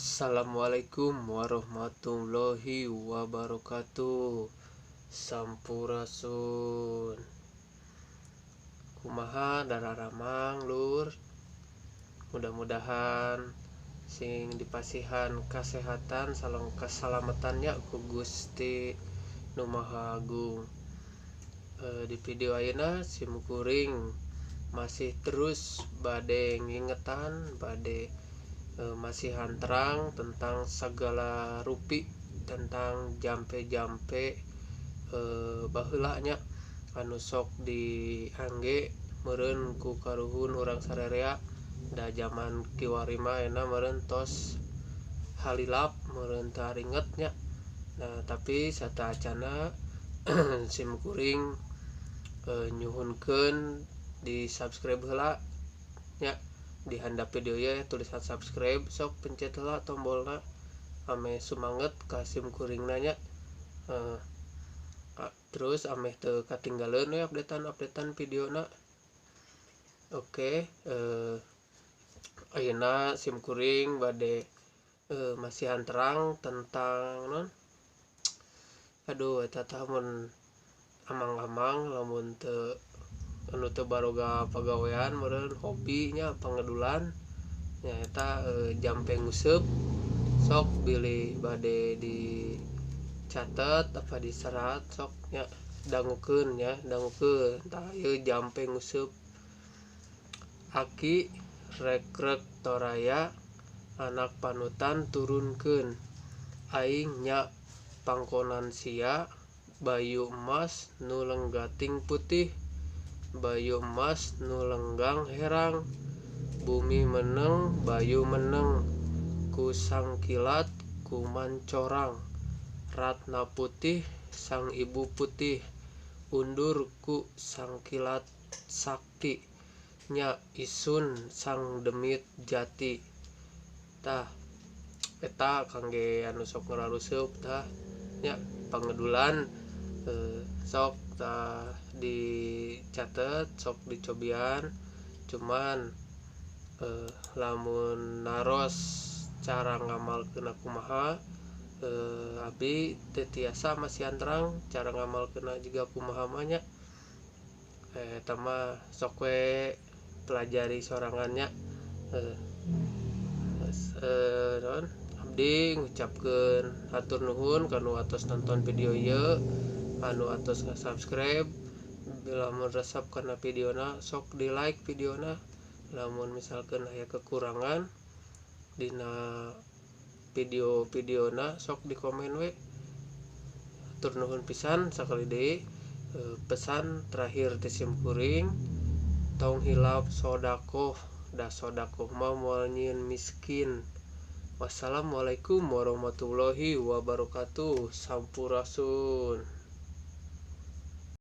Assalamualaikum warahmatullahi wabarakatuh. Sampurasun. Kumaha dararamang lur. Mudah-mudahan sing dipasihan kesehatan salong keselamatannya ku Gusti Nu Maha Agung. Di video ayeuna simkuring masih terus bade ngingetan masih terang tentang segala rupi tentang jampe-jampe baheulanya anu sok diangge meureun ku karuhun urang sarerea da zaman kiwari mah ena meureun tos halilap meureun teu ringetnya. Nah tapi sataacana simkuring nyuhunkeun di subscribe heula nya. Di handap video ya tulisan subscribe, sok pencet heula tombolna ame sumanget ka simkuring nanya. Terus ame teu katinggaleun we updatean videona. Oke, ayeuna simkuring bade masihan terang tentang non. Aduh eta tah mun amang-amang lamun teu anu teu baroga pagawean meureun hobinya pangedulan nya eta jampe nguseup sok bilih bade dicatet apa diserat sok nya dangukeun tah ieu jampe nguseup. Aki rekrek toraya anak panutan turunkeun aing nya pangkonan sia bayu emas nu lenggating putih, bayu emas nu lenggang herang, bumi meneng bayu meneng ku sangkilat kuman corang, ratna putih sang ibu putih undur ku sangkilat sakti nya isun sang demit jati. Tah eta kangge anu sok ngararusseup tah nya pangedulan sok tah dicatet sok dicobian cuman lamun naros cara ngamalkeun kumaha abdi teu tiasa masihan terang cara ngamalkeun jiga kumaha mah nya. Eta mah sok we pelajari sorangannya. Abdi ngucapkeun hatur nuhun kanu atos nonton video ieu, anu atos subscribe. Lamun resep kana videona sok di like videona, lamun misalkan aya kekurangan dina videona sok di komen we. Hatur nuhun pisan sakali deui. Pesan terakhir ti simkuring tong hilap sodakoh da sodakoh mah moal nyieun miskin. Wassalamualaikum warahmatullahi wabarakatuh. Sampurasun.